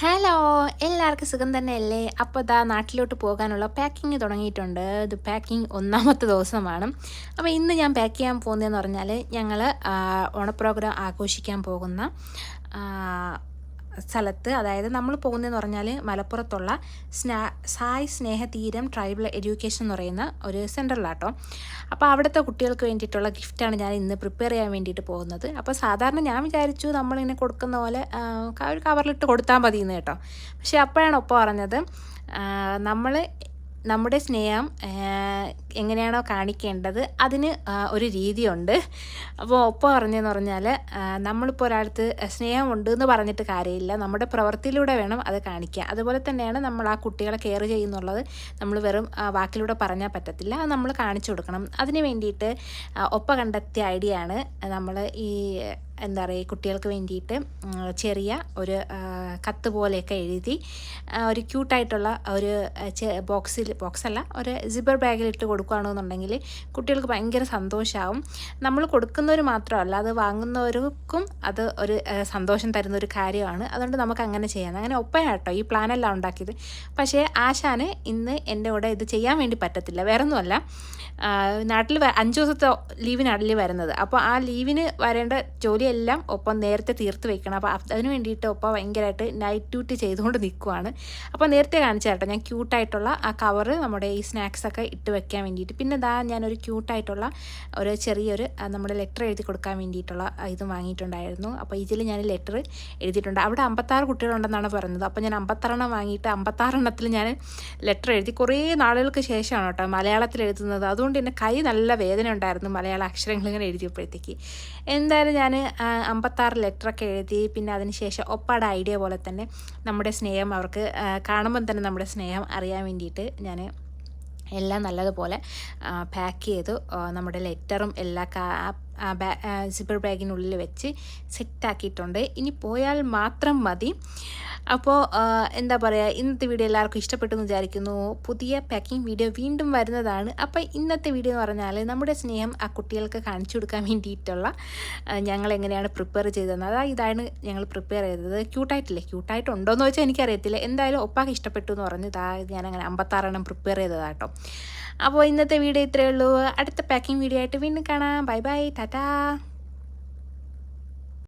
Hello, എല്ലാവർക്കും സുഖം തന്നെയല്ലേ? അപ്പോൾ ദാ നാട്ടിലോട്ട് പോകാനുള്ള പാക്കിങ് തുടങ്ങിയിട്ടുണ്ട്. ഇത് പാക്കിങ് ഒന്നാമത്തെ ദിവസമാണ്. അപ്പോൾ ഇന്ന് ഞാൻ പാക്ക് ചെയ്യാൻ പോകുന്നതെന്ന് പറഞ്ഞാൽ ഞങ്ങൾ ഓണപ്രോഗ്രാം ആഘോഷിക്കാൻ പോകുന്ന സ്ഥലത്ത്, അതായത് നമ്മൾ പോകുന്നതെന്ന് പറഞ്ഞാൽ മലപ്പുറത്തുള്ള സായ് സ്നേഹതീരം ട്രൈബൽ എഡ്യൂക്കേഷൻ എന്ന് പറയുന്ന ഒരു സെൻറ്ററിലാട്ടോ. അപ്പോൾ അവിടുത്തെ കുട്ടികൾക്ക് വേണ്ടിയിട്ടുള്ള ഗിഫ്റ്റാണ് ഞാൻ ഇന്ന് പ്രിപ്പയർ ചെയ്യാൻ വേണ്ടിയിട്ട് പോകുന്നത്. അപ്പോൾ സാധാരണ ഞാൻ വിചാരിച്ചു നമ്മളിങ്ങനെ കൊടുക്കുന്ന പോലെ ഒരു കവറിലിട്ട് കൊടുത്താൽ മതിയെന്ന് കേട്ടോ. പക്ഷേ അപ്പോഴാണ് ഒപ്പം പറഞ്ഞത് നമ്മൾ നമ്മുടെ സ്നേഹം എങ്ങനെയാണോ കാണിക്കേണ്ടത് അതിന് ഒരു രീതിയുണ്ട്. അപ്പോൾ ഒപ്പം പറഞ്ഞതെന്ന് പറഞ്ഞാൽ നമ്മളിപ്പോൾ ഒരാൾക്ക് സ്നേഹമുണ്ട് എന്ന് പറഞ്ഞിട്ട് കാര്യമില്ല, നമ്മുടെ പ്രവൃത്തിയിലൂടെ വേണം അത് കാണിക്കുക. അതുപോലെ തന്നെയാണ് നമ്മൾ ആ കുട്ടികളെ കെയർ ചെയ്യുന്നുള്ളത്. നമ്മൾ വെറും വാക്കിലൂടെ പറഞ്ഞാൽ പറ്റത്തില്ല, അത് നമ്മൾ കാണിച്ചു കൊടുക്കണം. അതിന് വേണ്ടിയിട്ട് ഒപ്പം കണ്ടെത്തിയ ഐഡിയ ആണ് നമ്മൾ ഈ എന്താ പറയുക, കുട്ടികൾക്ക് വേണ്ടിയിട്ട് ചെറിയ ഒരു കത്ത് പോലെയൊക്കെ എഴുതി ഒരു ക്യൂട്ടായിട്ടുള്ള ഒരു ബോക്സല്ല, ഒരു സിബർ ബാഗിലിട്ട് കൊടുക്കുകയാണെന്നുണ്ടെങ്കിൽ കുട്ടികൾക്ക് ഭയങ്കര സന്തോഷമാവും. നമ്മൾ കൊടുക്കുന്നവർ മാത്രമല്ല, അത് വാങ്ങുന്നവർക്കും അത് ഒരു സന്തോഷം തരുന്ന ഒരു കാര്യമാണ്. അതുകൊണ്ട് നമുക്ക് അങ്ങനെ ചെയ്യാം. അങ്ങനെ ഒപ്പയാട്ടോ ഈ പ്ലാനെല്ലാം ഉണ്ടാക്കിയത്. പക്ഷേ ആശാന് ഇന്ന് എൻ്റെ കൂടെ ഇത് ചെയ്യാൻ വേണ്ടി പറ്റത്തില്ല. വേറെ ഒന്നുമല്ല, നാട്ടിൽ 5 ദിവസത്തെ ലീവിനാണല്ലേ വരുന്നത്. അപ്പോൾ ആ ലീവിന് വരേണ്ട ജോലിയെല്ലാം ഒപ്പം നേരത്തെ തീർത്ത് വെക്കണം. അപ്പോൾ അതിന് വേണ്ടിയിട്ട് ഒപ്പം ഭയങ്കരമായിട്ട് നൈറ്റ് ഡ്യൂട്ടി ചെയ്തുകൊണ്ട് നിൽക്കുവാണ്. അപ്പോൾ നേരത്തെ കാണിച്ചാൽ കേട്ടോ ഞാൻ ക്യൂട്ടായിട്ടുള്ള ആ കവറ് നമ്മുടെ ഈ സ്നാക്സൊക്കെ ഇട്ട് വെക്കാൻ വേണ്ടിയിട്ട്. പിന്നെ ഞാനൊരു ക്യൂട്ടായിട്ടുള്ള ഒരു ചെറിയൊരു നമ്മുടെ ലെറ്റർ എഴുതി കൊടുക്കാൻ വേണ്ടിയിട്ടുള്ള ഇത് വാങ്ങിയിട്ടുണ്ടായിരുന്നു. അപ്പോൾ ഇതിൽ ഞാൻ ലെറ്റർ എഴുതിയിട്ടുണ്ട്. അവിടെ 56 കുട്ടികളുണ്ടെന്നാണ് പറഞ്ഞത്. അപ്പോൾ ഞാൻ 56 വാങ്ങിയിട്ട് 56 ഞാൻ ലെറ്റർ എഴുതി. കുറേ നാളുകൾക്ക് ശേഷമാണ് കേട്ടോ മലയാളത്തിൽ എഴുതുന്നത്. അതുകൊണ്ട് എൻ്റെ കൈ നല്ല വേദന ഉണ്ടായിരുന്നു മലയാള അക്ഷരങ്ങൾ ഇങ്ങനെ എഴുതിയപ്പോഴത്തേക്ക്. എന്തായാലും ഞാൻ 56 ലെറ്ററൊക്കെ എഴുതി. പിന്നെ അതിന് ശേഷം ഒപ്പാടെ ഐഡിയ പോലെ തന്നെ നമ്മുടെ സ്നേഹം അവർക്ക് കാണുമ്പം തന്നെ നമ്മുടെ സ്നേഹം അറിയാൻ വേണ്ടിയിട്ട് ഞാൻ എല്ലാം നല്ലതുപോലെ പാക്ക് ചെയ്തു. നമ്മുടെ ലെറ്ററും എല്ലാ സിബർ ബാഗിനുള്ളിൽ വെച്ച് സെറ്റാക്കിയിട്ടുണ്ട്. ഇനി പോയാൽ മാത്രം മതി. അപ്പോൾ എന്താ പറയുക, ഇന്നത്തെ വീഡിയോ എല്ലാവർക്കും ഇഷ്ടപ്പെട്ടു എന്ന് വിചാരിക്കുന്നു. പുതിയ പാക്കിംഗ് വീഡിയോ വീണ്ടും വരുന്നതാണ്. അപ്പോൾ ഇന്നത്തെ വീഡിയോ എന്ന് പറഞ്ഞാൽ നമ്മുടെ സ്നേഹം ആ കുട്ടികൾക്ക് കാണിച്ചു കൊടുക്കാൻ വേണ്ടിയിട്ടുള്ള ഞങ്ങൾ എങ്ങനെയാണ് പ്രിപ്പയർ ചെയ്തതെന്ന്. ഇതാണ് ഞങ്ങൾ പ്രിപ്പയർ ചെയ്തത്. ക്യൂട്ടായിട്ടുണ്ടോ എന്ന് വെച്ചാൽ എനിക്കറിയത്തില്ല. എന്തായാലും ഒപ്പാക്ക് ഇഷ്ടപ്പെട്ടു എന്ന് പറഞ്ഞ് ഞാനങ്ങനെ 56 പ്രിപ്പയർ ചെയ്തതാട്ടോ. അപ്പോൾ ഇന്നത്തെ വീഡിയോ ഇത്രയേ ഉള്ളൂ. അടുത്ത പാക്കിംഗ് വീഡിയോ ആയിട്ട് വീണ്ടും കാണാം. Bye bye, Tata.